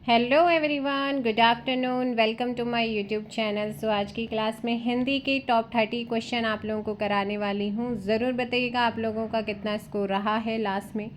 Hello everyone, good afternoon, welcome to my YouTube channel. So आज की class में हिंदी के टॉप 30 क्वेश्चन आप लोगों को कराने वाली हूँ। ज़रूर बताइएगा आप लोगों का कितना स्कोर रहा है लास्ट में।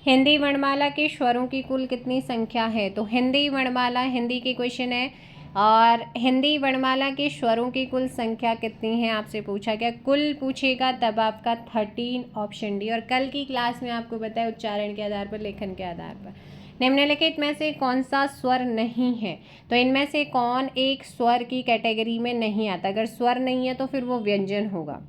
हिंदी वर्णमाला के स्वरों की कुल कितनी संख्या है? तो हिंदी वर्णमाला हिंदी के क्वेश्चन है और हिंदी वर्णमाला के स्वरों की कुल संख्या कितनी है आपसे पूछा गया। कुल पूछेगा तब आपका 13 ऑप्शन डी। और कल की क्लास में आपको बताया उच्चारण के आधार पर, लेखन के आधार पर निम्नलिखित में से कौन सा स्वर नहीं है? तो इनमें से कौन एक स्वर की कैटेगरी में नहीं आता? अगर स्वर नहीं है तो फिर वो व्यंजन होगा।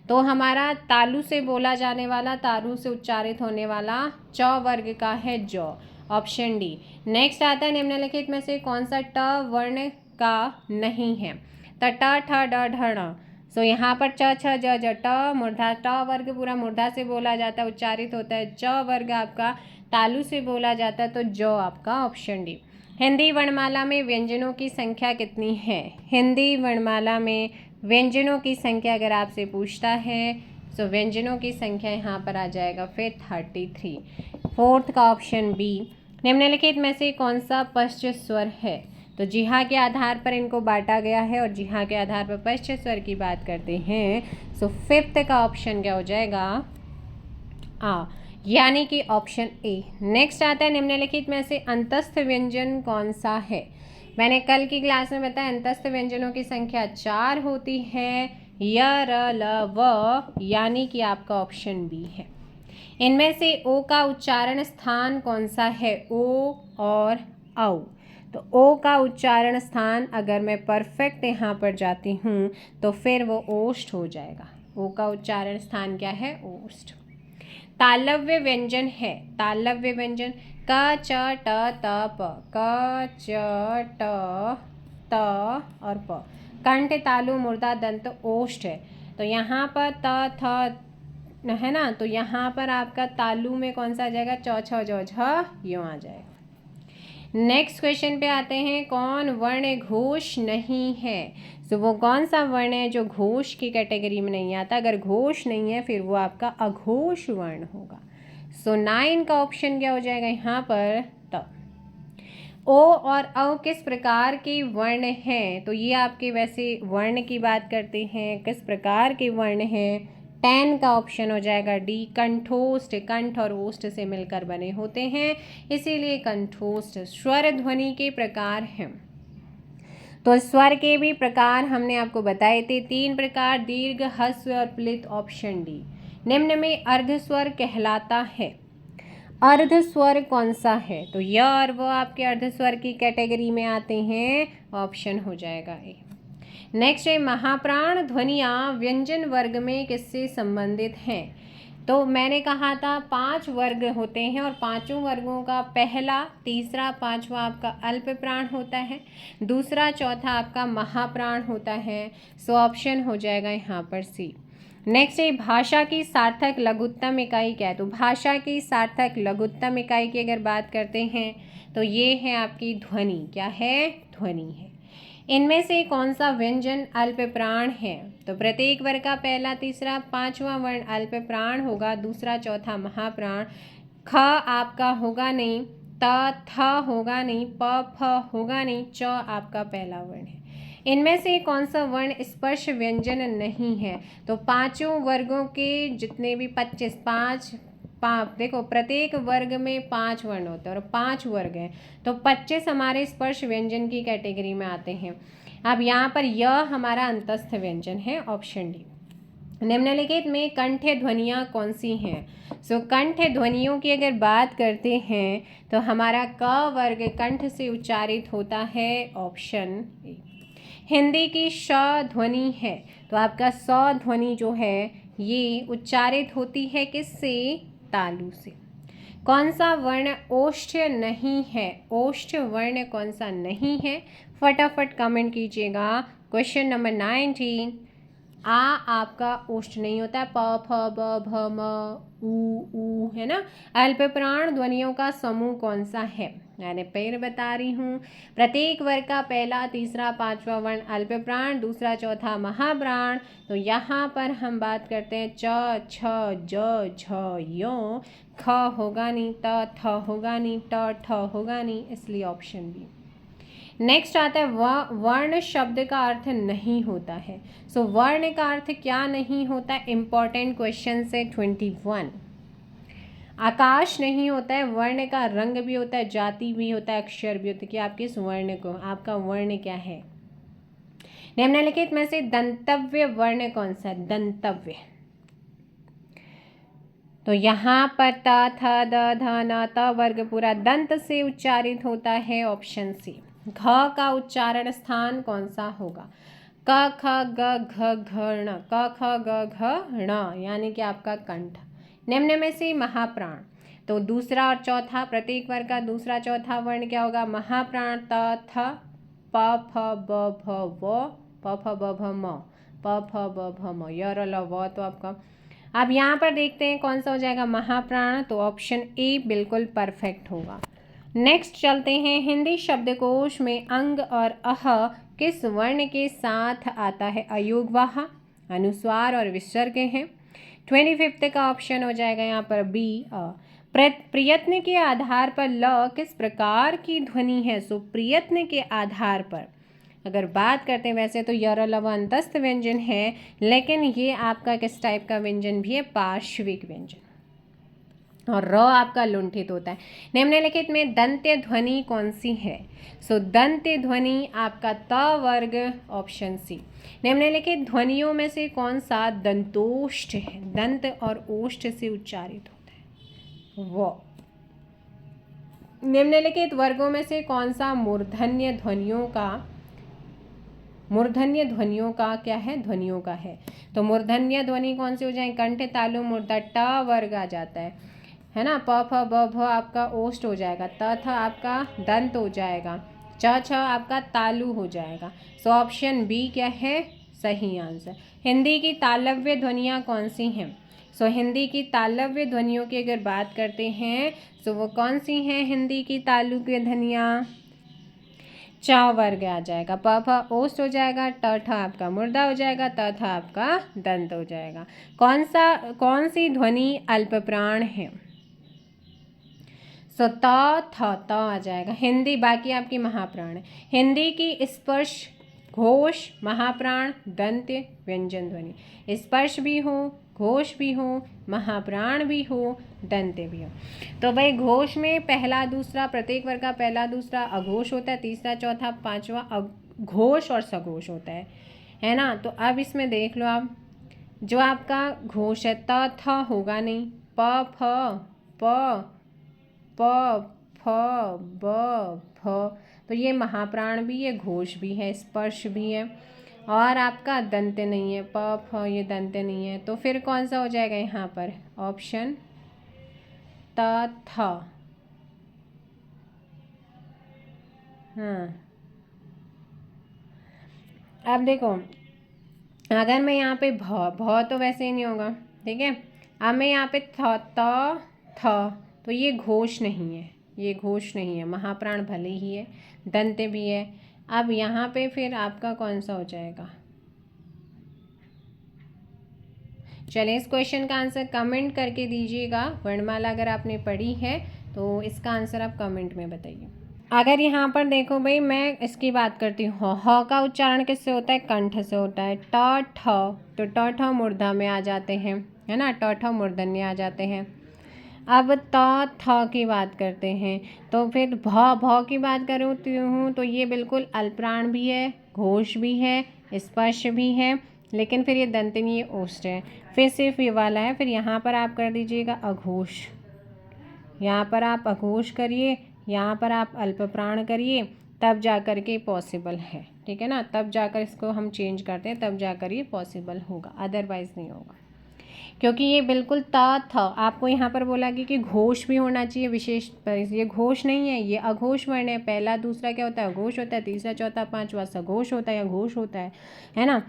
तो हमारा तालु से बोला जाने वाला, तालु से उच्चारित होने वाला च वर्ग का है जौ, ऑप्शन डी। नेक्स्ट आता है निम्नलिखित में से कौन सा ट वर्ण का नहीं है? तो ट ठ ड ढ ण। सो यहाँ पर च छ ज ज ट मूर्धा, ट वर्ग पूरा मूर्धा से बोला जाता है, उच्चारित होता है। च वर्ग आपका तालु से बोला जाता है, तो जो आपका ऑप्शन डी। हिंदी वर्णमाला में व्यंजनों की संख्या कितनी है? हिंदी वर्णमाला में व्यंजनों की संख्या अगर आपसे पूछता है तो व्यंजनों की संख्या यहाँ पर आ जाएगा फिर 33। फोर्थ का ऑप्शन बी। निम्नलिखित में से कौन सा पश्च स्वर है? तो जिहा के आधार पर इनको बांटा गया है और जिहा के आधार पर पश्च स्वर की बात करते हैं। सो फिफ्थ का ऑप्शन क्या हो जाएगा? आ, यानी कि ऑप्शन ए। नेक्स्ट आता है निम्नलिखित में से अंतस्थ व्यंजन कौन सा है? मैंने कल की क्लास में बताया अंतस्थ व्यंजनों की संख्या 4 होती है, य र ल व, यानी कि आपका ऑप्शन बी है। इनमें से ओ का उच्चारण स्थान कौन सा है? ओ और औ। तो ओ का उच्चारण स्थान अगर मैं परफेक्ट यहाँ पर जाती हूँ तो फिर वो ओष्ठ हो जाएगा। ओ का उच्चारण स्थान क्या है? ओष्ठ। तालव्य व्यंजन है, तालव्य व्यंजन क च ट त प, क च ट त और प। कंठ तालु मूर्धा दंत ओष्ठ है, तो यहाँ पर त थ है ना, तो यहाँ पर आपका तालु में कौन सा आ जाएगा? च छ ज झ यूँ आ जाएगा। नेक्स्ट क्वेश्चन पे आते हैं, कौन वर्ण घोष नहीं है? तो वो कौन सा वर्ण है जो घोष की कैटेगरी में नहीं आता? अगर घोष नहीं है फिर वो आपका अघोष वर्ण होगा। सो 9 का ऑप्शन क्या हो जाएगा यहाँ पर? त। ओ और औ किस प्रकार के वर्ण हैं? तो ये आपके वैसे वर्ण की बात करते हैं, किस प्रकार के वर्ण हैं? 10 का ऑप्शन हो जाएगा डी, कंठोष्ठ। कंठ और ओष्ठ से मिलकर बने होते हैं, इसीलिए कंठोष्ठ। स्वर ध्वनि के प्रकार हैं, तो स्वर के भी प्रकार हमने आपको बताए थे 3 प्रकार, दीर्घ, ह्रस्व और प्लित, ऑप्शन डी। निम्न में अर्ध स्वर कहलाता है, अर्ध स्वर कौन सा है? तो य और वो आपके अर्ध स्वर की कैटेगरी में आते हैं, ऑप्शन हो जाएगा ए। नेक्स्ट है, महाप्राण ध्वनियाँ व्यंजन वर्ग में किससे संबंधित हैं? तो मैंने कहा था 5 वर्ग होते हैं और पांचों वर्गों का पहला, तीसरा, पांचवा आपका अल्प प्राण होता है, दूसरा, चौथा आपका महाप्राण होता है। सो ऑप्शन हो जाएगा यहाँ पर सी। नेक्स्ट है, भाषा की सार्थक लघुत्तम इकाई क्या है? तो भाषा की सार्थक लघुत्तम इकाई की अगर बात करते हैं तो ये है आपकी ध्वनि। क्या है? ध्वनि है। इनमें से कौन सा व्यंजन अल्प प्राण है? तो प्रत्येक वर्ग का पहला, तीसरा, पांचवा वर्ण अल्प प्राण होगा, दूसरा, चौथा महाप्राण। ख आपका होगा नहीं, त थ होगा नहीं, प फ होगा नहीं, च आपका पहला वर्ण है। इनमें से कौन सा वर्ण स्पर्श व्यंजन नहीं है? तो पांचों वर्गों के जितने भी 25 देखो प्रत्येक वर्ग में 5 वर्ण होते हैं और 5 वर्ग हैं, तो 25 हमारे स्पर्श व्यंजन की कैटेगरी में आते हैं। अब यहाँ पर यह हमारा अंतस्थ व्यंजन है, ऑप्शन डी। निम्नलिखित में कंठ ध्वनियाँ कौन सी हैं? सो कंठ ध्वनियों की अगर बात करते हैं तो हमारा क वर्ग कंठ से उच्चारित होता है, ऑप्शन ए। हिंदी की श ध्वनि है, तो आपका स ध्वनि जो है ये उच्चारित होती है किससे? तालु से। कौन सा वर्ण ओष्ठ नहीं है? ओष्ठ वर्ण कौन सा नहीं है? फटाफट कमेंट कीजिएगा। क्वेश्चन नंबर 19, आ आपका ओष्ठ नहीं होता है, प फ ब भ म ऊ है ना। अल्प प्राण ध्वनियों का समूह कौन सा है? मैंने फिर बता रही हूँ, प्रत्येक वर्ग का पहला, तीसरा, पांचवा वर्ण अल्प प्राण, दूसरा, चौथा महाप्राण। तो यहाँ पर हम बात करते हैं च, छ, ज, झ, यो। ख होगा नहीं, त, थ होगा नहीं, ट, ठ होगा नहीं, इसलिए ऑप्शन बी। नेक्स्ट आता है वर्ण शब्द का अर्थ नहीं होता है। सो वर्ण का अर्थ क्या नहीं होता, इंपॉर्टेंट क्वेश्चन से 21। आकाश नहीं होता है, वर्ण का रंग भी होता है, जाति भी होता है, अक्षर भी होता है कि आप किस वर्ण को, आपका वर्ण क्या है। निम्नलिखित में से दंतव्य वर्ण कौन सा है, दंतव्य। तो यहाँ पर त, थ, द, ध, न, त वर्ग पूरा दंत से उच्चारित होता है, ऑप्शन सी। घ का उच्चारण स्थान कौन सा होगा, क, ख, ग, घ, घ, ण, क, ख, ग, घ, ण, यानी कि आपका कंठ। निम्न में से महाप्राण, तो दूसरा और चौथा, प्रत्येक वर्ग का दूसरा चौथा वर्ण क्या होगा, महाप्राण। त, थ, प, फ, ब, भ, व, प, फ, ब, भ, म, प, फ, ब, भ, म, य, र, ल, व। तो आपका अब यहाँ पर देखते हैं कौन सा हो जाएगा, महाप्राण। तो ऑप्शन ए बिल्कुल परफेक्ट होगा। नेक्स्ट चलते हैं, हिंदी शब्दकोश में अंग और अह किस वर्ण के साथ आता है, अयोगवाह, अनुस्वार और विसर्ग है। 25 का ऑप्शन हो जाएगा यहाँ पर बी, अ। प्रयत्न के आधार पर ल किस प्रकार की ध्वनि है, सो प्रयत्न के आधार पर अगर बात करते हैं, वैसे तो य, र, ल, व अंतस्थ व्यंजन है, लेकिन ये आपका किस टाइप का व्यंजन भी है, पार्श्विक व्यंजन। और र आपका लुंठित होता है। निम्नलिखित में दंत्य ध्वनि कौन सी है, सो दंत्य ध्वनि आपका त वर्ग, ऑप्शन सी। निम्नलिखित ध्वनियों में से कौन सा दंतोष्ठ है, दंत और ओष्ठ से उच्चारित होता है, वो। निम्नलिखित वर्गों में से कौन सा मूर्धन्य ध्वनियों का क्या है, ध्वनियों का है। तो मूर्धन्य ध्वनि कौन सी हो जाए, कंठ, तालु, मूर्धा, ट वर्ग आ जाता है ना। प, फ, ब, भ आपका ओष्ठ हो जाएगा, त, थ आपका दंत हो जाएगा, च, छ आपका तालु हो जाएगा। सो ऑप्शन बी क्या है, सही आंसर। हिंदी की तालव्य ध्वनियाँ कौन सी हैं, सो हिंदी की तालव्य ध्वनियों की अगर बात करते हैं तो वो कौन सी हैं, हिंदी की तालव्य ध्वनियाँ, च वर्ग आ जाएगा, प, फ ओष्ठ हो जाएगा, ट, ठ आपका मुर्दा हो जाएगा, त, थ आपका दंत हो जाएगा। कौन सी ध्वनि अल्प प्राण है, सो त, थ, त आ जाएगा। हिंदी बाकी आपकी महाप्राण है। हिंदी की स्पर्श, घोष, महाप्राण, दंत्य, व्यंजन ध्वनि। स्पर्श भी हो, घोष भी हो, महाप्राण भी हो, दंत्य भी हो। तो भाई घोष में पहला दूसरा, प्रत्येक वर्ग का पहला दूसरा अघोष होता है, तीसरा चौथा पांचवा घोष और सघोष होता है ना। तो अब इसमें देख लो आप, जो आपका घोष है त, थ होगा नहीं, प, फ, प, फ, ब, भ, तो ये महाप्राण भी है, घोष भी है, स्पर्श भी है, और आपका दंत्य नहीं है, प, फ ये दंत्य नहीं है। तो फिर कौन सा हो जाएगा यहाँ पर, ऑप्शन त, थ। हाँ, अब देखो, अगर मैं यहाँ पे भ तो वैसे ही नहीं होगा, ठीक है। अब मैं यहाँ पे त, थ, तो ये घोष नहीं है, ये घोष नहीं है, महाप्राण भले ही है, दंत्य भी है। अब यहाँ पे फिर आपका कौन सा हो जाएगा, चलिए इस क्वेश्चन का आंसर कमेंट करके दीजिएगा। वर्णमाला अगर आपने पढ़ी है तो इसका आंसर आप कमेंट में बताइए। अगर यहाँ पर देखो भाई, मैं इसकी बात करती हूँ, ह का उच्चारण किससे होता है, कंठ से होता है। ट, ठ, तो ट, ठ मूर्धा में आ जाते हैं, है ना, ट, ठ मूर्धन्य आ जाते हैं। अब त, थ की बात करते हैं, तो फिर भ की बात करती हूँ तो ये बिल्कुल अल्पप्राण भी है, घोष भी है, स्पर्श भी है, लेकिन फिर ये दंतनीय ओष्ठ है। फिर सिर्फ ये वाला है, फिर यहाँ पर आप कर दीजिएगा अघोष, यहाँ पर आप अघोष करिए, यहाँ पर आप अल्प प्राण करिए, तब जा कर के पॉसिबल है, ठीक है ना। तब जाकर इसको हम चेंज करते हैं, तब जाकर ये पॉसिबल होगा, अदरवाइज नहीं होगा, क्योंकि ये बिल्कुल त, थ। आपको यहाँ पर बोला कि घोष भी होना चाहिए विशेष पर, ये घोष नहीं है, ये अघोष वर्ण है। पहला दूसरा क्या होता है, अघोष होता है, तीसरा चौथा पांचवा सघोष होता है या घोष होता है ना।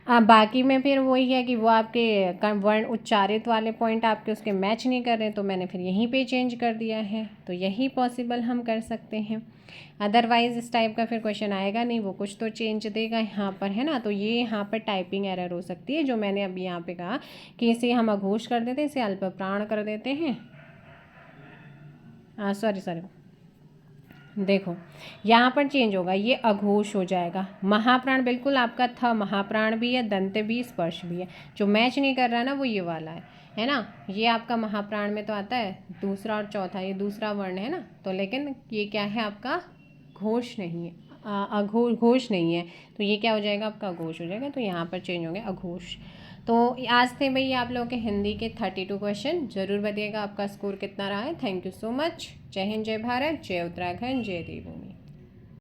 बाकी में फिर वही है कि वो आपके वर्ण उच्चारित वाले पॉइंट आपके उसके मैच नहीं कर रहे, तो मैंने फिर यहीं पे चेंज कर दिया है। तो यही पॉसिबल हम कर सकते हैं, अदरवाइज़ इस टाइप का फिर क्वेश्चन आएगा नहीं, वो कुछ तो चेंज देगा यहाँ पर, है ना। तो ये यहाँ पर टाइपिंग एरर हो सकती है, जो मैंने अभी यहाँ पे कहा कि इसे हम अघोष कर देते हैं, इसे अल्प प्राण कर देते हैं। सॉरी, देखो यहाँ पर चेंज होगा, ये अघोष हो जाएगा। महाप्राण बिल्कुल आपका था, महाप्राण भी है, दंत भी, स्पर्श भी है। जो मैच नहीं कर रहा ना वो ये वाला है ना। ये आपका महाप्राण में तो आता है, दूसरा और चौथा ये दूसरा वर्ण है ना, तो लेकिन ये क्या है आपका घोष नहीं है, घोष नहीं है, तो ये क्या हो जाएगा आपका अघोष हो जाएगा। तो यहाँ पर चेंज हो गया अघोष। तो आज थे भाई आप लोगों के हिंदी के 32 क्वेश्चन। ज़रूर बताइएगा आपका स्कोर कितना रहा है। Thank you so much. जय हिंद, जय भारत, जय उत्तराखंड, जय देवभूमि।